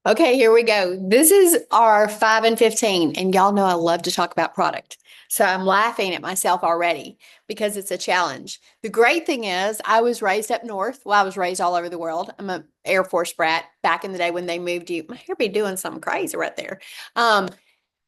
Okay, here we go. This is our 5 and 15, and y'all know I love to talk about product. So I'm laughing at myself already because it's a challenge. The great thing is, I was raised up north. Well, I was raised all over the world. I'm an Air Force brat back in the day when they moved you. My hair be doing something crazy right there. Um,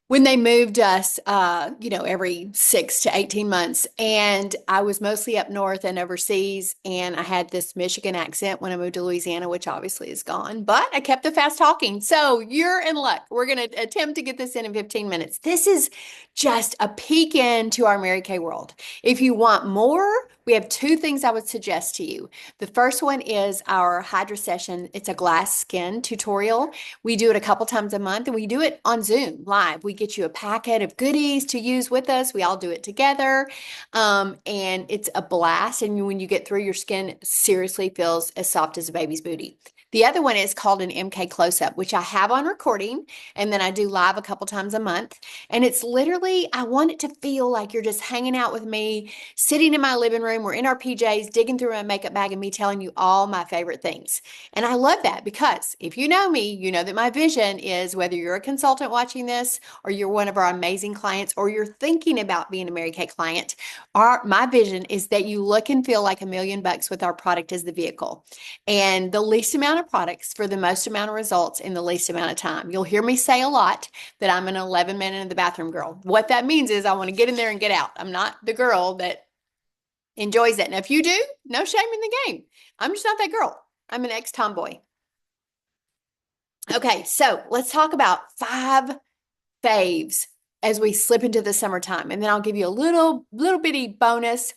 when they moved us, every 6 to 18 months. And I was mostly up north and overseas. And I had this Michigan accent when I moved to Louisiana, which obviously is gone, but I kept the fast talking. So you're in luck. We're going to attempt to get this in 15 minutes. This is just a peek into our Mary Kay world. If you want more, we have two things I would suggest to you. The first one is our Hydra session. It's a glass skin tutorial. We do it a couple times a month and we do it on Zoom live. We get you a packet of goodies to use with us. We all do it together. And it's a blast. And when you get through, your skin seriously feels as soft as a baby's booty. The other one is called an MK close up, which I have on recording and then I do live a couple times a month. And it's literally, I want it to feel like you're just hanging out with me, sitting in my living room. We're in our PJs, digging through my makeup bag, and me telling you all my favorite things. And I love that because if you know me, you know that my vision is whether you're a consultant watching this or you're one of our amazing clients or you're thinking about being a Mary Kay client, my vision is that you look and feel like $1,000,000 with our product as the vehicle. And the least amount of products for the most amount of results in the least amount of time. You'll hear me say a lot that I'm an 11 minute in the bathroom girl. What that means is I want to get in there and get out. I'm not the girl that enjoys that. Now, if you do, no shame in the game. I'm just not that girl. I'm an ex-tomboy. Okay, so let's talk about 5 faves as we slip into the summertime, and then I'll give you a little bitty bonus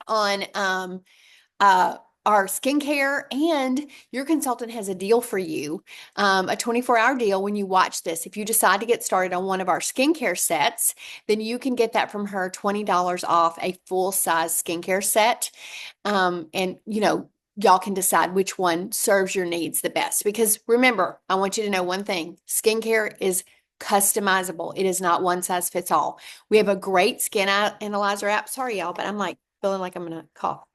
on uh, our skincare. And your consultant has a deal for you, a 24-hour deal when you watch this. If you decide to get started on one of our skincare sets, then you can get that from her $20 off a full size skincare set. And y'all can decide which one serves your needs the best. Because remember, I want you to know one thing: skincare is customizable. It is not one size fits all. We have a great skin analyzer app. Sorry, y'all, but I'm like feeling like I'm gonna cough.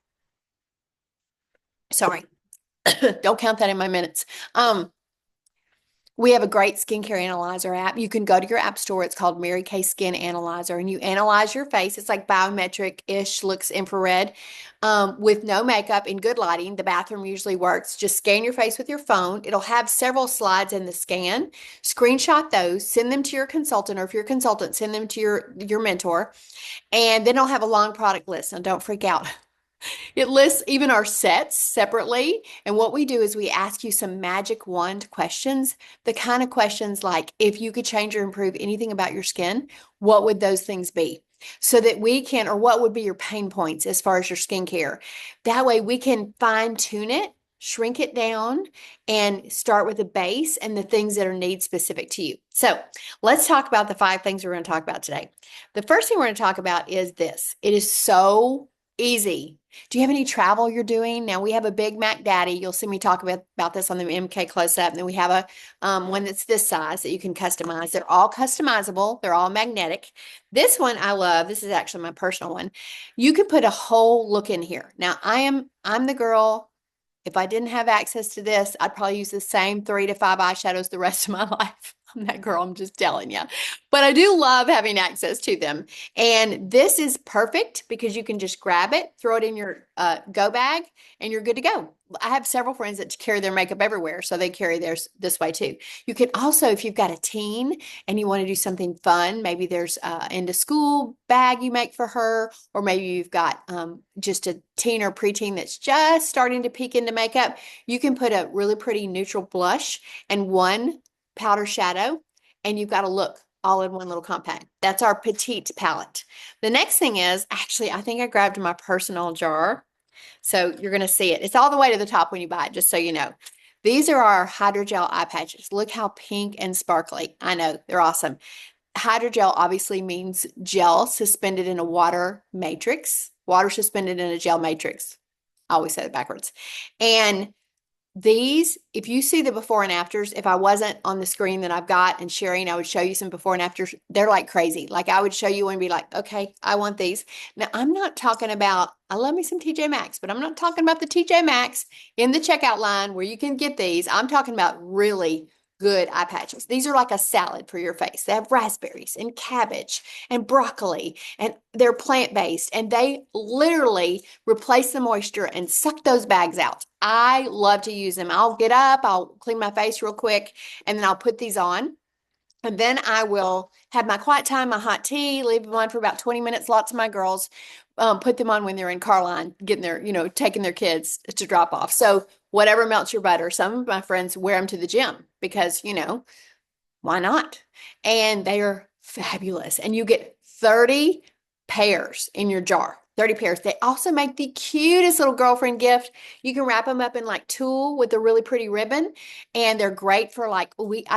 Sorry. Don't count that in my minutes. We have a great skincare analyzer app. You can go to your app store. It's called Mary Kay Skin Analyzer, and you analyze your face. It's like biometric-ish, looks infrared, with no makeup in good lighting. The bathroom usually works. Just scan your face with your phone. It'll have several slides in the scan. Screenshot those, send them to your consultant, or if you're a consultant, send them to your mentor, and then it'll have a long product list. Now, don't freak out. It lists even our sets separately. And what we do is we ask you some magic wand questions, the kind of questions like, if you could change or improve anything about your skin, what would those things be? So that we can, or what would be your pain points as far as your skincare? That way we can fine tune it, shrink it down, and start with the base and the things that are need specific to you. So let's talk about the 5 things we're going to talk about today. The first thing we're going to talk about is this. It is so easy. Do you have any travel you're doing? Now we have a Big Mac Daddy. You'll see me talk about this on the MK close up. And then we have a one that's this size that you can customize. They're all customizable. They're all magnetic. This one I love. This is actually my personal one. You can put a whole look in here. Now I'm the girl. If I didn't have access to this, I'd probably use the same 3 to 5 eyeshadows the rest of my life. I'm that girl, I'm just telling you. But I do love having access to them. And this is perfect because you can just grab it, throw it in your go bag, and you're good to go. I have several friends that carry their makeup everywhere, so they carry theirs this way too. You can also, if you've got a teen and you want to do something fun, maybe there's an end of school bag you make for her, or maybe you've got just a teen or preteen that's just starting to peek into makeup, you can put a really pretty neutral blush and one powder shadow, and you've got a look all in one little compact. That's our petite palette. The next thing is, actually, I think I grabbed my personal jar. So you're going to see it. It's all the way to the top when you buy it, just so you know. These are our hydrogel eye patches. Look how pink and sparkly. I know, they're awesome. Hydrogel obviously means gel suspended in a water matrix, water suspended in a gel matrix. I always say it backwards. And these, if you see the before and afters, if I wasn't on the screen that I've got and sharing, I would show you some before and afters. They're like crazy. Like I would show you and be like, okay, I want these. Now, I'm not talking about, I love me some TJ Maxx, but I'm not talking about the TJ Maxx in the checkout line where you can get these. I'm talking about really good eye patches. These are like a salad for your face. They have raspberries and cabbage and broccoli, and they're plant-based, and they literally replace the moisture and suck those bags out. I love to use them. I'll get up, I'll clean my face real quick, and then I'll put these on. And then I will have my quiet time, my hot tea, leave them on for about 20 minutes. Lots of my girls put them on when they're in car line, getting their, taking their kids to drop off. So whatever melts your butter. Some of my friends wear them to the gym because, why not? And they are fabulous. And you get 30 pairs in your jar. 30 pairs. They also make the cutest little girlfriend gift. You can wrap them up in like tulle with a really pretty ribbon. And they're great for I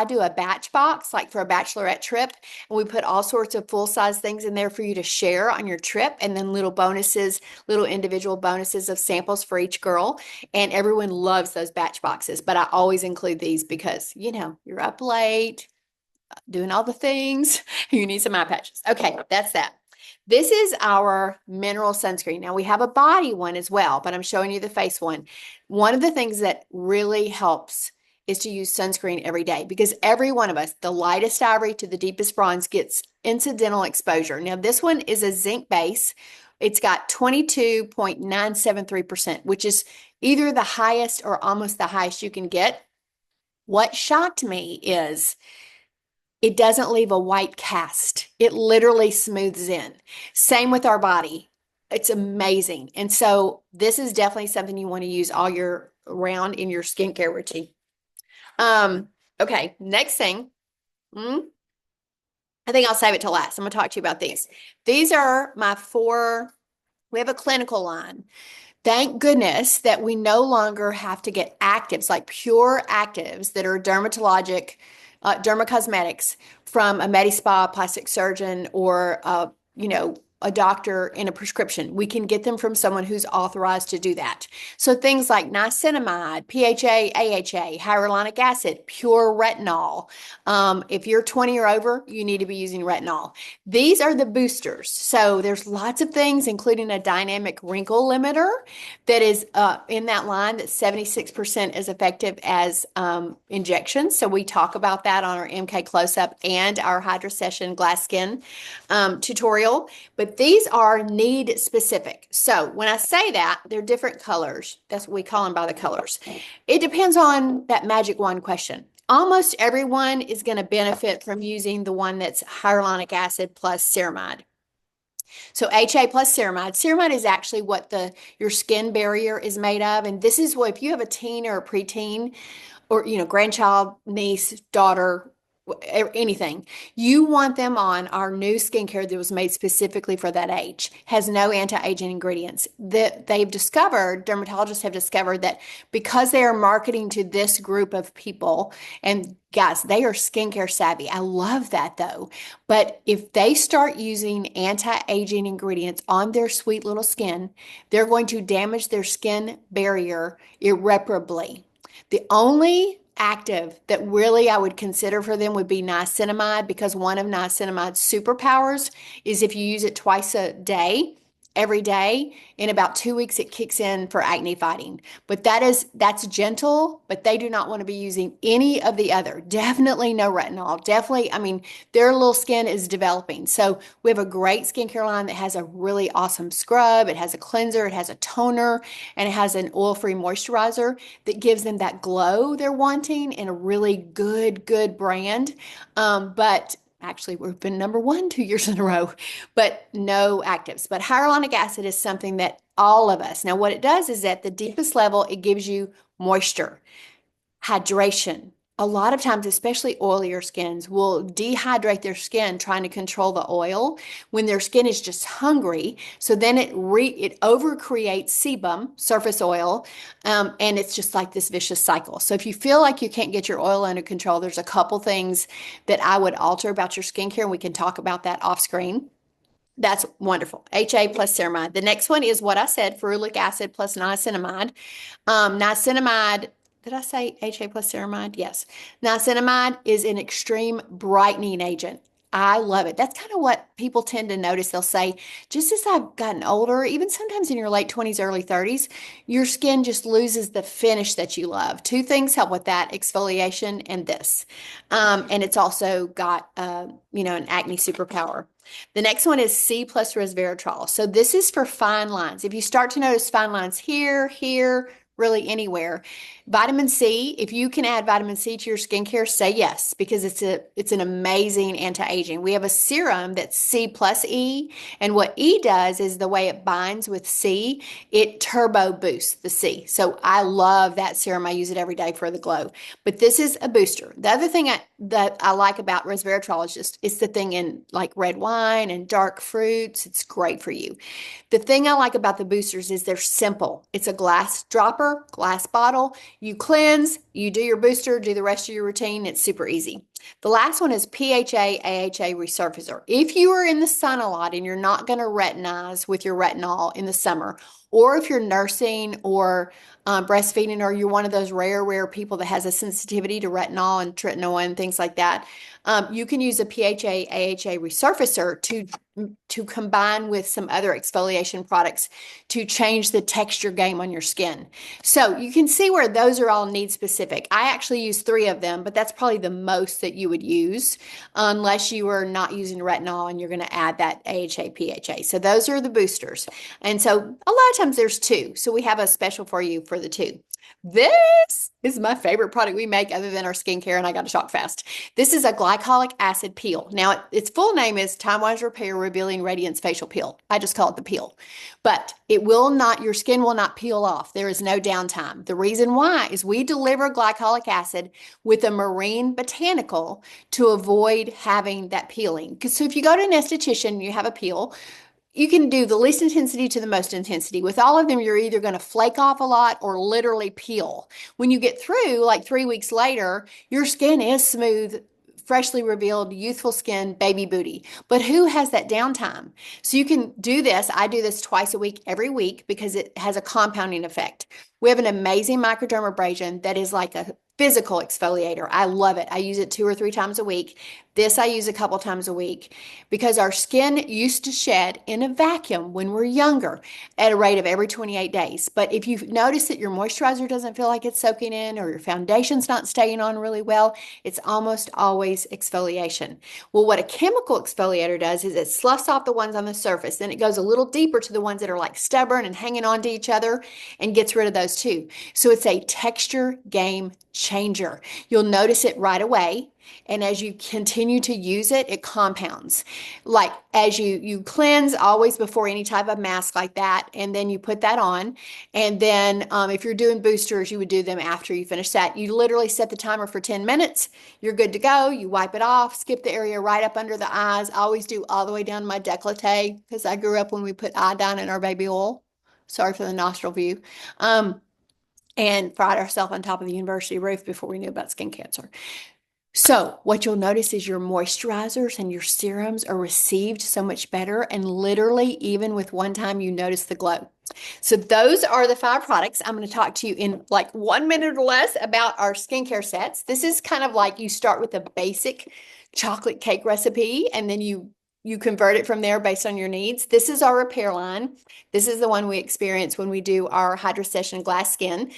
do a batch box, like for a bachelorette trip. And we put all sorts of full-size things in there for you to share on your trip. And then little bonuses, little individual bonuses of samples for each girl. And everyone loves those batch boxes. But I always include these because, you're up late, doing all the things. You need some eye patches. Okay, that's that. This is our mineral sunscreen. Now we have a body one as well, but I'm showing you the face one. One of the things that really helps is to use sunscreen every day because every one of us, the lightest ivory to the deepest bronze, gets incidental exposure. Now this one is a zinc base. It's got 22.973%, which is either the highest or almost the highest you can get. What shocked me is it doesn't leave a white cast. It literally smooths in. Same with our body. It's amazing. And so this is definitely something you want to use all year round in your skincare routine. Okay, next thing. I think I'll save it till last. I'm going to talk to you about these. These are my 4, we have a clinical line. Thank goodness that we no longer have to get actives, like pure actives that are dermatologic dermacosmetics from a med spa plastic surgeon or a doctor in a prescription. We can get them from someone who's authorized to do that. So things like niacinamide, PHA, AHA, hyaluronic acid, pure retinol. If you're 20 or over, you need to be using retinol. These are the boosters. So there's lots of things, including a dynamic wrinkle limiter that is in that line that's 76% as effective as injections. So we talk about that on our MK Close-Up and our Hydra Session Glass Skin tutorial. But these are need specific. So when I say that, they're different colors. That's what we call them by the colors. It depends on that magic wand question. Almost everyone is going to benefit from using the one that's hyaluronic acid plus ceramide. So HA plus ceramide. Ceramide is actually what your skin barrier is made of. And this is what, if you have a teen or a preteen or, grandchild, niece, daughter, anything, you want them on our new skincare that was made specifically for that age, has no anti-aging ingredients. That they've discovered, dermatologists have discovered that because they are marketing to this group of people, and guys, they are skincare savvy. I love that though. But if they start using anti-aging ingredients on their sweet little skin, they're going to damage their skin barrier irreparably. The only active that really I would consider for them would be niacinamide, because one of niacinamide's superpowers is if you use it twice a day, every day, in about 2 weeks it kicks in for acne fighting. But that's gentle, but they do not want to be using any of the other. Definitely no retinol. Definitely, their little skin is developing. So we have a great skincare line that has a really awesome scrub. It has a cleanser, it has a toner, and it has an oil-free moisturizer that gives them that glow they're wanting in a really good brand. But actually, we've been number 1 2 years in a row, but no actives. But hyaluronic acid is something that all of us, now what it does is at the deepest level, it gives you moisture, hydration. A lot of times, especially oilier skins, will dehydrate their skin trying to control the oil when their skin is just hungry. So then it overcreates sebum, surface oil, and it's just like this vicious cycle. So if you feel like you can't get your oil under control, there's a couple things that I would alter about your skincare, and we can talk about that off screen. That's wonderful. HA plus ceramide. The next one is what I said, ferulic acid plus niacinamide. Niacinamide, did I say HA plus ceramide? Yes. Niacinamide is an extreme brightening agent. I love it. That's kind of what people tend to notice. They'll say, just as I've gotten older, even sometimes in your late 20s, early 30s, your skin just loses the finish that you love. Two things help with that, exfoliation and this. And it's also got, an acne superpower. The next one is C plus resveratrol. So this is for fine lines. If you start to notice fine lines here, really anywhere, vitamin C, if you can add vitamin C to your skincare, say yes, because it's an amazing anti-aging. We have a serum that's C plus E, and what E does is the way it binds with C, it turbo boosts the C. So I love that serum. I use it every day for the glow. But this is a booster. The other thing that I like about resveratrol is just it's the thing in like red wine and dark fruits. It's great for you. The thing I like about the boosters is they're simple. It's a glass dropper, glass bottle. You cleanse, you do your booster, do the rest of your routine. It's super easy. The last one is PHA AHA resurfacer. If you are in the sun a lot and you're not going to retinize with your retinol in the summer, or if you're nursing or breastfeeding, or you're one of those rare people that has a sensitivity to retinol and tretinoin and things like that, you can use a PHA AHA resurfacer to combine with some other exfoliation products to change the texture game on your skin. So you can see where those are all need specific. I actually use 3 of them, but that's probably the most that you would use unless you are not using retinol and you're going to add that AHA, PHA. So those are the boosters. And so a lot of times there's 2. So we have a special for you for the 2. This is my favorite product we make other than our skincare, and I got to talk fast. This is a glycolic acid peel. Now, its full name is Time Wise Repair Revealing Radiance Facial Peel. I just call it the peel. But your skin will not peel off. There is no downtime. The reason why is we deliver glycolic acid with a marine botanical to avoid having that peeling. So if you go to an esthetician, you have a peel, you can do the least intensity to the most intensity. With all of them, you're either going to flake off a lot or literally peel. When you get through, like 3 weeks later, your skin is smooth, freshly revealed, youthful skin, baby booty. But who has that downtime? So you can do this. I do this twice a week, every week, because it has a compounding effect. We have an amazing microdermabrasion that is like a physical exfoliator. I love it. I use it 2 or 3 times a week. This I use a couple times a week because our skin used to shed in a vacuum when we're younger at a rate of every 28 days. But if you notice that your moisturizer doesn't feel like it's soaking in or your foundation's not staying on really well, it's almost always exfoliation. Well, what a chemical exfoliator does is it sloughs off the ones on the surface. Then it goes a little deeper to the ones that are like stubborn and hanging on to each other and gets rid of those too. So it's a texture game changer. You'll notice it right away. And as you continue to use it, it compounds. Like as you cleanse always before any type of mask like that, and then you put that on. And then if you're doing boosters, you would do them after you finish that. You literally set the timer for 10 minutes. You're good to go. You wipe it off, skip the area right up under the eyes. I always do all the way down my décolleté because I grew up when we put iodine in our baby oil. Sorry for the nostril view. And fried ourselves on top of the university roof before we knew about skin cancer. So what you'll notice is your moisturizers and your serums are received so much better, and literally even with one time you notice the glow. So those are the 5 products. I'm going to talk to you in like 1 minute or less about our skincare sets. This is kind of like you start with a basic chocolate cake recipe and then you convert it from there based on your needs. This is our repair line. This is the one we experience when we do our Hydra Glass Skin.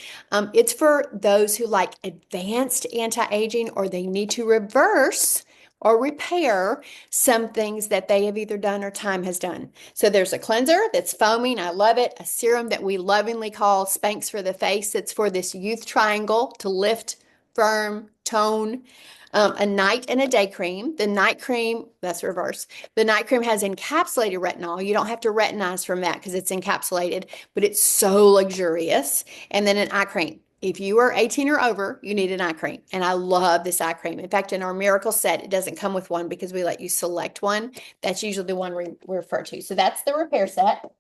It's for those who like advanced anti-aging or they need to reverse or repair some things that they have either done or time has done. So there's a cleanser that's foaming. I love it. A serum that we lovingly call Spanx for the face. It's for this youth triangle to lift, firm, tone. A night and a day cream. The night cream, that's reverse. The night cream has encapsulated retinol. You don't have to retinize from that because it's encapsulated, but it's so luxurious. And then an eye cream. If you are 18 or over, you need an eye cream. And I love this eye cream. In fact, in our Miracle set, it doesn't come with one because we let you select one. That's usually the one we refer to. So that's the repair set.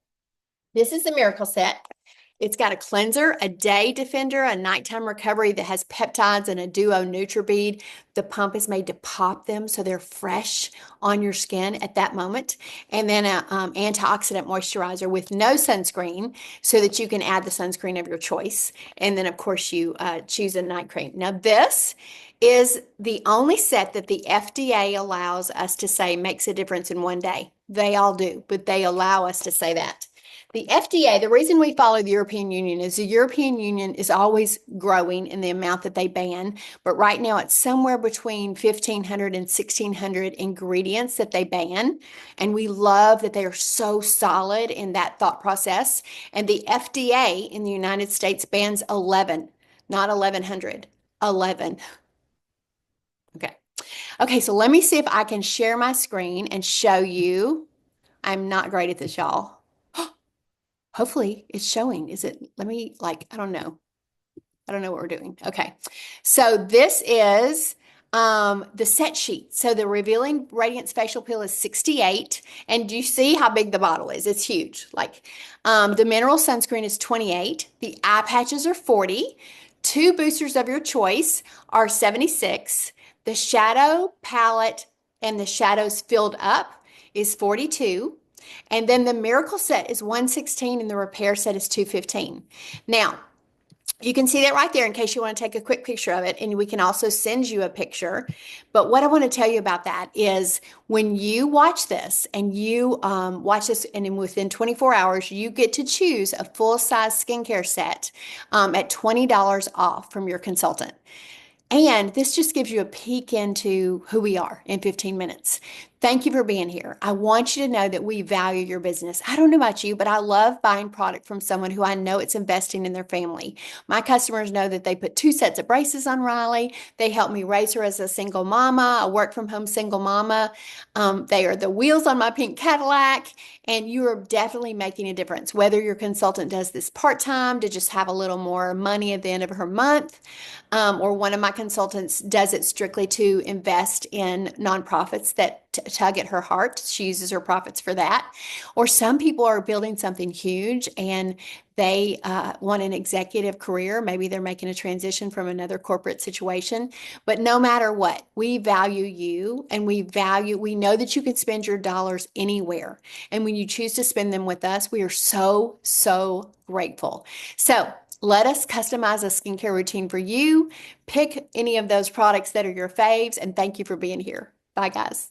This is the Miracle set. It's got a cleanser, a day defender, a nighttime recovery that has peptides and a duo NutriBead. The pump is made to pop them so they're fresh on your skin at that moment. And then an antioxidant moisturizer with no sunscreen so that you can add the sunscreen of your choice. And then, of course, you choose a night cream. Now, this is the only set that the FDA allows us to say makes a difference in one day. They all do, but they allow us to say that. The FDA, the reason we follow the European Union is the European Union is always growing in the amount that they ban, but right now it's somewhere between 1,500 and 1,600 ingredients that they ban. And we love that they are so solid in that thought process. And the FDA in the United States bans 11, not 1,100, 11. Okay. Okay, so let me see if I can share my screen and show you. I'm not great at this, y'all. Hopefully it's showing. Is it? Let me I don't know. I don't know what we're doing. Okay. So this is the set sheet. So the Revealing Radiance Facial Peel is 68. And do you see how big the bottle is? It's huge. The mineral sunscreen is 28. The eye patches are 40. Two boosters of your choice are 76. The shadow palette and the shadows filled up is 42. And then the miracle set is 116 and the repair set is 215. Now, you can see that right there in case you want to take a quick picture of it, and we can also send you a picture. But what I want to tell you about that is when you watch this and you watch this, and within 24 hours, you get to choose a full-size skincare set at $20 off from your consultant. And this just gives you a peek into who we are in 15 minutes. Thank you for being here. I want you to know that we value your business. I don't know about you, but I love buying product from someone who I know it's investing in their family. My customers know that they put 2 sets of braces on Riley. They helped me raise her as a single mama, a work from home single mama. They are the wheels on my pink Cadillac, and you are definitely making a difference. Whether your consultant does this part-time to just have a little more money at the end of her month, or one of my consultants does it strictly to invest in nonprofits that tug at her heart. She uses her profits for that. Or some people are building something huge and they want an executive career. Maybe they're making a transition from another corporate situation. But no matter what, we value you, and we know that you can spend your dollars anywhere. And when you choose to spend them with us, we are so, so grateful. So let us customize a skincare routine for you. Pick any of those products that are your faves, and thank you for being here. Bye, guys.